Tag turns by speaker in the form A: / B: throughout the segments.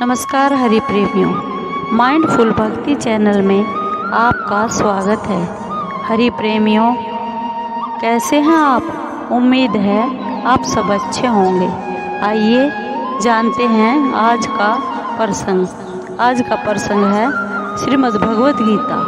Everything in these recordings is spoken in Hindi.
A: नमस्कार हरि प्रेमियों, माइंडफुल भक्ति चैनल में आपका स्वागत है। हरि प्रेमियों, कैसे हैं आप? उम्मीद है आप सब अच्छे होंगे। आइए जानते हैं आज का प्रसंग है श्रीमद् भगवत गीता।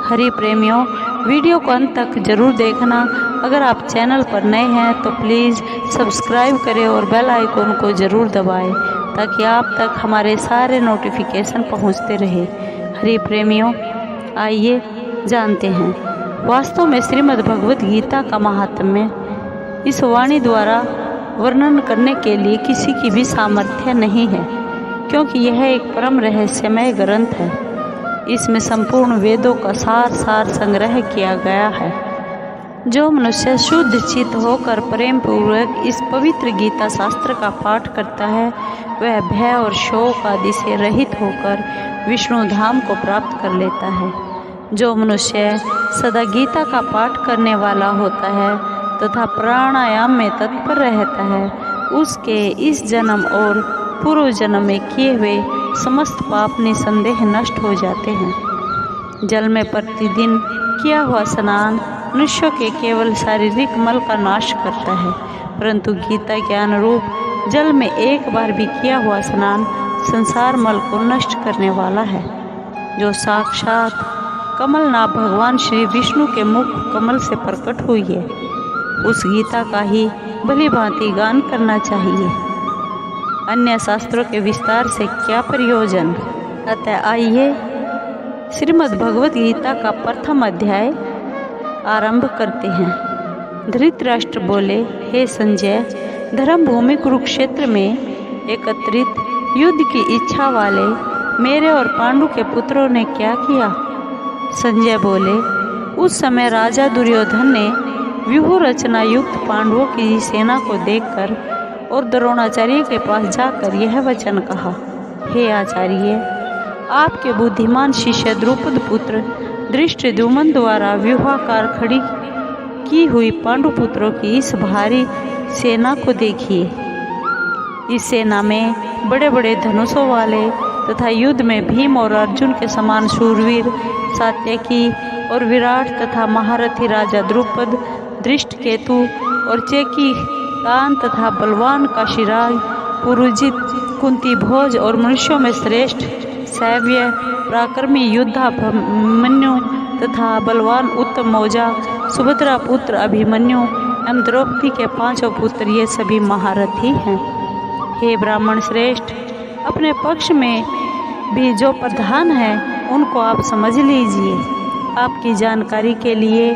A: हरि प्रेमियों, वीडियो को अंत तक जरूर देखना। अगर आप चैनल पर नए हैं तो प्लीज़ सब्सक्राइब करें और बेल आइकन को ज़रूर दबाएं ताकि आप तक हमारे सारे नोटिफिकेशन पहुंचते रहे। हरि प्रेमियों, आइए जानते हैं। वास्तव में श्रीमद् भगवत गीता का महात्म्य इस वाणी द्वारा वर्णन करने के लिए किसी की भी सामर्थ्य नहीं है, क्योंकि यह एक परम रहस्यमय ग्रंथ है। इसमें संपूर्ण वेदों का सार संग्रह किया गया है। जो मनुष्य शुद्ध चित्त होकर प्रेम पूर्वक इस पवित्र गीता शास्त्र का पाठ करता है, वह भय और शोक आदि से रहित होकर विष्णु धाम को प्राप्त कर लेता है। जो मनुष्य सदा गीता का पाठ करने वाला होता है तथा प्राणायाम में तत्पर रहता है, उसके इस जन्म और पूर्व जन्म में किए हुए समस्त पाप निसंदेह नष्ट हो जाते हैं। जल में प्रतिदिन किया हुआ स्नान मनुष्यों के केवल शारीरिक मल का नाश करता है, परंतु गीता के अनुरूप जल में एक बार भी किया हुआ स्नान संसार मल को नष्ट करने वाला है। जो साक्षात कमलनाभ भगवान श्री विष्णु के मुख कमल से प्रकट हुई है, उस गीता का ही भली भांति गान करना चाहिए। अन्य शास्त्रों के विस्तार से क्या प्रयोजन। अतः आइए श्रीमद् भगवत गीता का प्रथम अध्याय आरंभ करते हैं। धृतराष्ट्र बोले, हे संजय, धर्म भूमि कुरुक्षेत्र में एकत्रित युद्ध की इच्छा वाले मेरे और पांडु के पुत्रों ने क्या किया? संजय बोले, उस समय राजा दुर्योधन ने व्यूह रचना युक्त पांडवों की सेना को देखकर और द्रोणाचार्य के पास जाकर यह वचन कहा, हे आचार्य, आपके बुद्धिमान शिष्य द्रुपद पुत्र धृष्टद्युम्न द्वारा व्यूहाकार खड़ी की हुई पांडुपुत्रों की इस भारी सेना को देखिए। इस सेना में बड़े बड़े धनुषों वाले तथा युद्ध में भीम और अर्जुन के समान शूरवीर सात्यकी और विराट तथा महारथी राजा द्रुपद, धृष्टकेतु और चेकी कान तथा बलवान काशीराज, पुरुजित, कुंती भोज और मनुष्यों में श्रेष्ठ सैव्य पराक्रमी योद्धा अभिमन्यु तथा बलवान उत्तम मौजा, सुभद्रा पुत्र अभिमन्यु एवं द्रौपदी के 5 पुत्र, ये सभी महारथी हैं। हे ब्राह्मण श्रेष्ठ, अपने पक्ष में भी जो प्रधान है उनको आप समझ लीजिए। आपकी जानकारी के लिए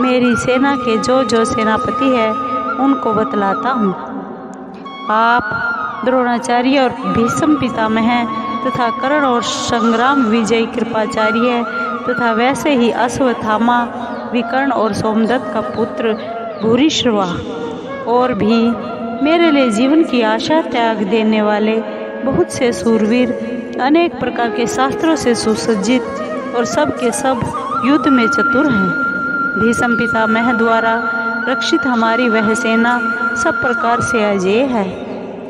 A: मेरी सेना के जो सेनापति है उनको बतलाता हूँ। आप द्रोणाचार्य और भीष्म पितामह तथा कर्ण और संग्राम विजय कृपाचार्य तथा वैसे ही अश्वत्थामा, विकर्ण और सोमदत्त का पुत्र भूरिश्रवा और भी मेरे लिए जीवन की आशा त्याग देने वाले बहुत से सूरवीर, अनेक प्रकार के शास्त्रों से सुसज्जित और सब के सब युद्ध में चतुर हैं। भीष्म पितामह द्वारा रक्षित हमारी वह सेना सब प्रकार से अजेय है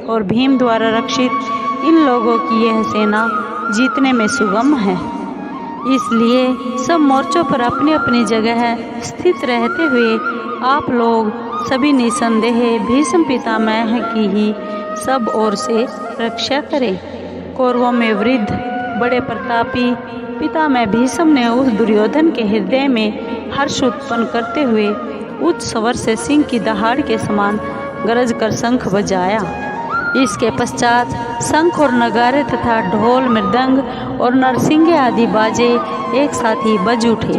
A: और भीम द्वारा रक्षित इन लोगों की यह सेना जीतने में सुगम है। इसलिए सब मोर्चों पर अपनी अपनी जगह स्थित रहते हुए आप लोग सभी निसंदेह भीष्म पितामह की ही सब ओर से रक्षा करें। कौरवों में वृद्ध बड़े प्रतापी पितामह भीष्म ने उस दुर्योधन के हृदय में हर्ष उत्पन्न करते हुए उच्च स्वर से सिंह की दहाड़ के समान गरज कर शंख बजाया। इसके पश्चात शंख और नगारे तथा ढोल, मृदंग और नरसिंगे आदि बाजे एक साथ ही बज उठे।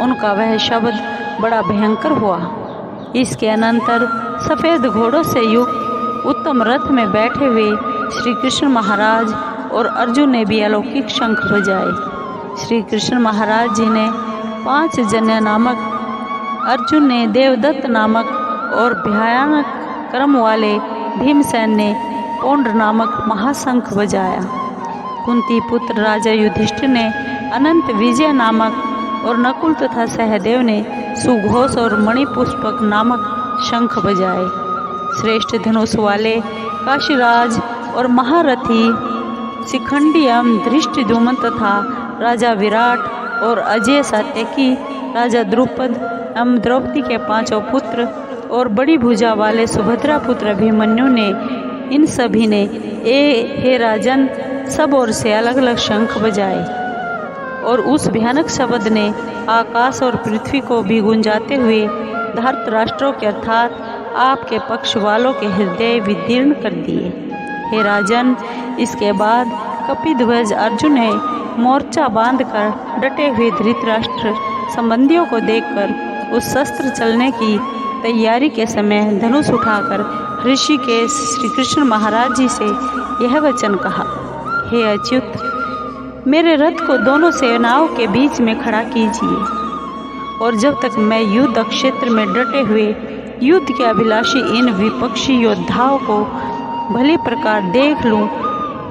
A: उनका वह शब्द बड़ा भयंकर हुआ। इसके अनंतर सफ़ेद घोड़ों से युक्त उत्तम रथ में बैठे हुए श्री कृष्ण महाराज और अर्जुन ने भी अलौकिक शंख बजाए। श्री कृष्ण महाराज जी ने 5 जन्य नामक, अर्जुन ने देवदत्त नामक और भयानक कर्म वाले भीमसेन ने पौंड्र नामक महाशंख बजाया। कुंती पुत्र राजा युधिष्ठिर ने अनंत विजय नामक और नकुल तथा सहदेव ने सुघोष और मणिपुष्पक नामक शंख बजाए। श्रेष्ठ धनुष वाले काशीराज और महारथी शिखंडी एवं धृष्टद्युम्न तथा राजा विराट और अजय सात्यकी, राजा द्रुपद एवं द्रौपदी के 5 पुत्र और बड़ी भुजा वाले सुभद्रा पुत्र अभिमन्यु ने, इन सभी ने हे राजन सब ओर से अलग अलग शंख बजाए और उस भयानक शब्द ने आकाश और पृथ्वी को भी गुंजाते हुए धृतराष्ट्रों के अर्थात आपके पक्ष वालों के हृदय विदीर्ण कर दिए। हे राजन, इसके बाद कपिध्वज अर्जुन ने मोर्चा बांधकर डटे हुए धृतराष्ट्र संबंधियों को देखकर उस शस्त्र चलने की तैयारी के समय धनुष उठाकर ऋषिकेश श्री कृष्ण महाराज जी से यह वचन कहा, हे अच्युत, मेरे रथ को दोनों सेनाओं के बीच में खड़ा कीजिए और जब तक मैं युद्ध क्षेत्र में डटे हुए युद्ध के अभिलाषी इन विपक्षी योद्धाओं को भली प्रकार देख लूं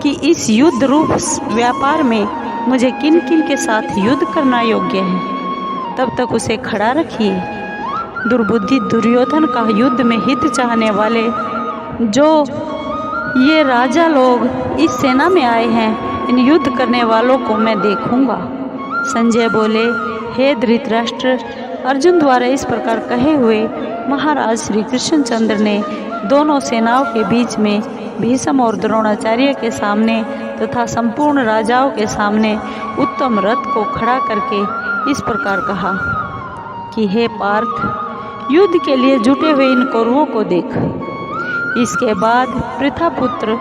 A: कि इस युद्ध रूप व्यापार में मुझे किन किन के साथ युद्ध करना योग्य है, तब तक उसे खड़ा रखिए। दुर्बुद्धि दुर्योधन का युद्ध में हित चाहने वाले जो ये राजा लोग इस सेना में आए हैं, इन युद्ध करने वालों को मैं देखूंगा। संजय बोले, हे धृतराष्ट्र, अर्जुन द्वारा इस प्रकार कहे हुए महाराज श्री कृष्णचंद्र ने दोनों सेनाओं के बीच में भीष्म और द्रोणाचार्य के सामने तथा संपूर्ण राजाओं के सामने उत्तम रथ को खड़ा करके इस प्रकार कहा कि हे पार्थ, युद्ध के लिए जुटे हुए इन कौरवों को देख। इसके बाद पृथापुत्र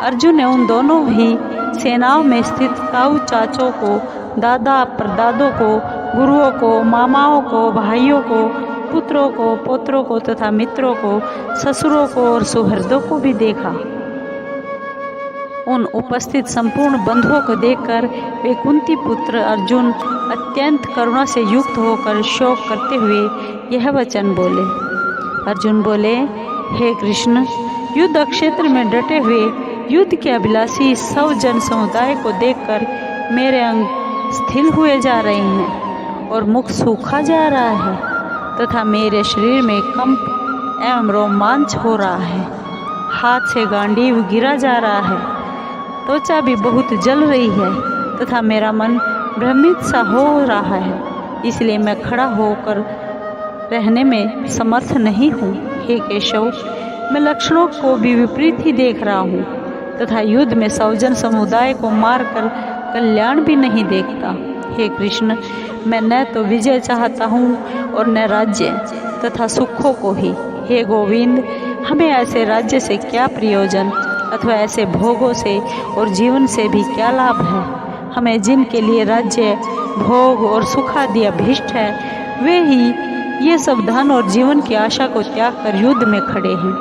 A: अर्जुन ने उन दोनों ही सेनाओं में स्थित ताऊ चाचों को, दादा परदादों को, गुरुओं को, मामाओं को, भाइयों को, पुत्रों को, पोत्रों को तथा मित्रों को, ससुरों को और सुहृदों को भी देखा। उन उपस्थित संपूर्ण बंधुओं को देखकर वे कुंती पुत्र अर्जुन अत्यंत करुणा से युक्त होकर शोक करते हुए यह वचन बोले। अर्जुन बोले, हे कृष्ण, युद्ध क्षेत्र में डटे हुए युद्ध के अभिलाषी 100 जन समुदाय को देखकर मेरे अंग स्थिर हुए जा रहे हैं और मुख सूखा जा रहा है तथा मेरे शरीर में कंप एवं रोमांच हो रहा है। हाथ से गांडीव गिरा जा रहा है, त्वचा भी बहुत जल रही है तथा मेरा मन भ्रमित सा हो रहा है, इसलिए मैं खड़ा होकर रहने में समर्थ नहीं हूँ। हे केशव, मैं लक्षणों को भी विपरीत ही देख रहा हूँ तथा युद्ध में 100 जन समुदाय को मारकर कल्याण भी नहीं देखता। हे कृष्ण, मैं न तो विजय चाहता हूँ और न राज्य तथा सुखों को ही। हे गोविंद, हमें ऐसे राज्य से क्या प्रयोजन अथवा ऐसे भोगों से और जीवन से भी क्या लाभ है। हमें जिनके लिए राज्य, भोग और सुख आदि अभीष्ट है, वे ही ये सब धन और जीवन की आशा को त्याग कर युद्ध में खड़े हैं।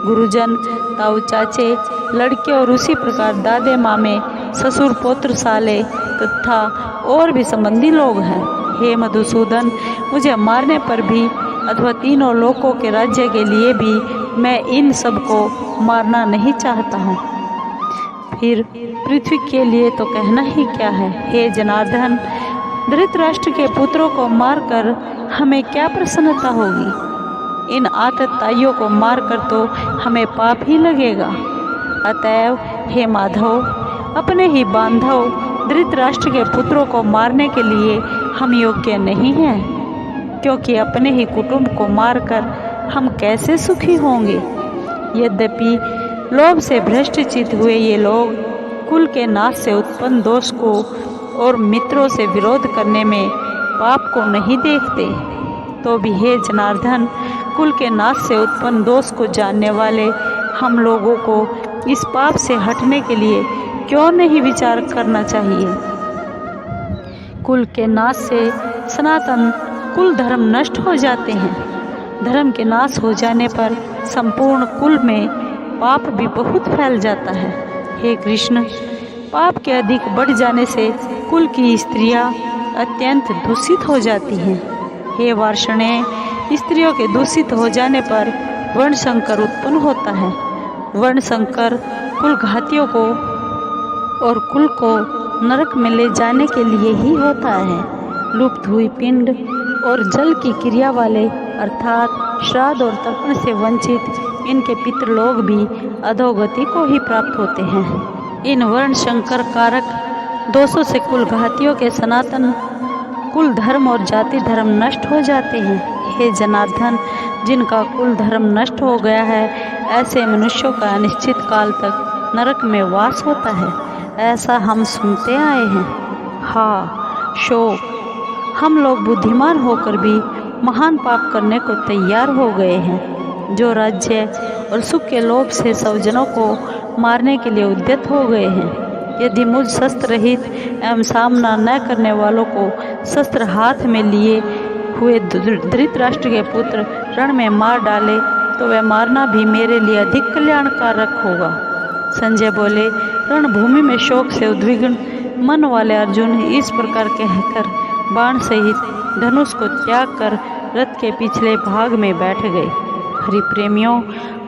A: गुरुजन, ताऊ चाचे, लड़के और उसी प्रकार दादे मामे, ससुर पौत्र साले तथा और भी संबंधी लोग हैं। हे मधुसूदन, मुझे मारने पर भी अथवा तीनों लोकों के राज्य के लिए भी मैं इन सब को मारना नहीं चाहता हूँ। फिर पृथ्वी के लिए तो कहना ही क्या है। हे जनार्दन, धृतराष्ट्र के पुत्रों को मारकर हमें क्या प्रसन्नता होगी। इन आतताइयों को मारकर तो हमें पाप ही लगेगा। अतएव हे माधव, अपने ही बांधव धृतराष्ट्र के पुत्रों को मारने के लिए हम योग्य नहीं हैं, क्योंकि अपने ही कुटुंब को मारकर हम कैसे सुखी होंगे। यद्यपि लोभ से भ्रष्टचित हुए ये लोग कुल के नाश से उत्पन्न दोष को और मित्रों से विरोध करने में पाप को नहीं देखते, तो भी हे जनार्दन, कुल के नाश से उत्पन्न दोष को जानने वाले हम लोगों को इस पाप से हटने के लिए क्यों नहीं विचार करना चाहिए। कुल के नाश से सनातन कुल धर्म नष्ट हो जाते हैं। धर्म के नाश हो जाने पर संपूर्ण कुल में पाप भी बहुत फैल जाता है। हे कृष्ण, पाप के अधिक बढ़ जाने से कुल की स्त्रियां अत्यंत दूषित हो जाती हैं। हे वार्ष्णेय, स्त्रियों के दूषित हो जाने पर वर्ण संकर उत्पन्न होता है। वर्ण संकर कुल घातियों को और कुल को नरक में ले जाने के लिए ही होता है। लुप्त हुई पिंड और जल की क्रिया वाले अर्थात श्राद्ध और तर्पण से वंचित इनके पितृलोक भी अधोगति को ही प्राप्त होते हैं। इन वर्ण संकर कारक दोषों से कुल घातियों के सनातन कुल धर्म और जाति धर्म नष्ट हो जाते हैं। हे जनार्दन, जिनका कुल धर्म नष्ट हो गया है, ऐसे मनुष्यों का अनिश्चित काल तक नरक में वास होता है, ऐसा हम सुनते आए हैं। हाँ शोक, हम लोग बुद्धिमान होकर भी महान पाप करने को तैयार हो गए हैं, जो राज्य और सुख के लोभ से स्वजनों को मारने के लिए उद्यत हो गए हैं। यदि मुझ शस्त्र रहित एवं सामना न करने वालों को शस्त्र हाथ में लिए हुए धृतराष्ट्र के पुत्र रण में मार डाले तो वह मारना भी मेरे लिए अधिक कल्याणकारक होगा। संजय बोले, रणभूमि में शोक से उद्विग्न मन वाले अर्जुन इस प्रकार कहकर बाण सहित धनुष को त्याग कर रथ के पिछले भाग में बैठ गए। हरि प्रेमियों,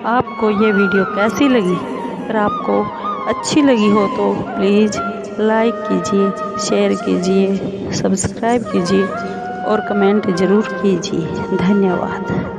A: आपको ये वीडियो कैसी लगी? अगर आपको अच्छी लगी हो तो प्लीज़ लाइक कीजिए, शेयर कीजिए, सब्सक्राइब कीजिए और कमेंट ज़रूर कीजिए। धन्यवाद।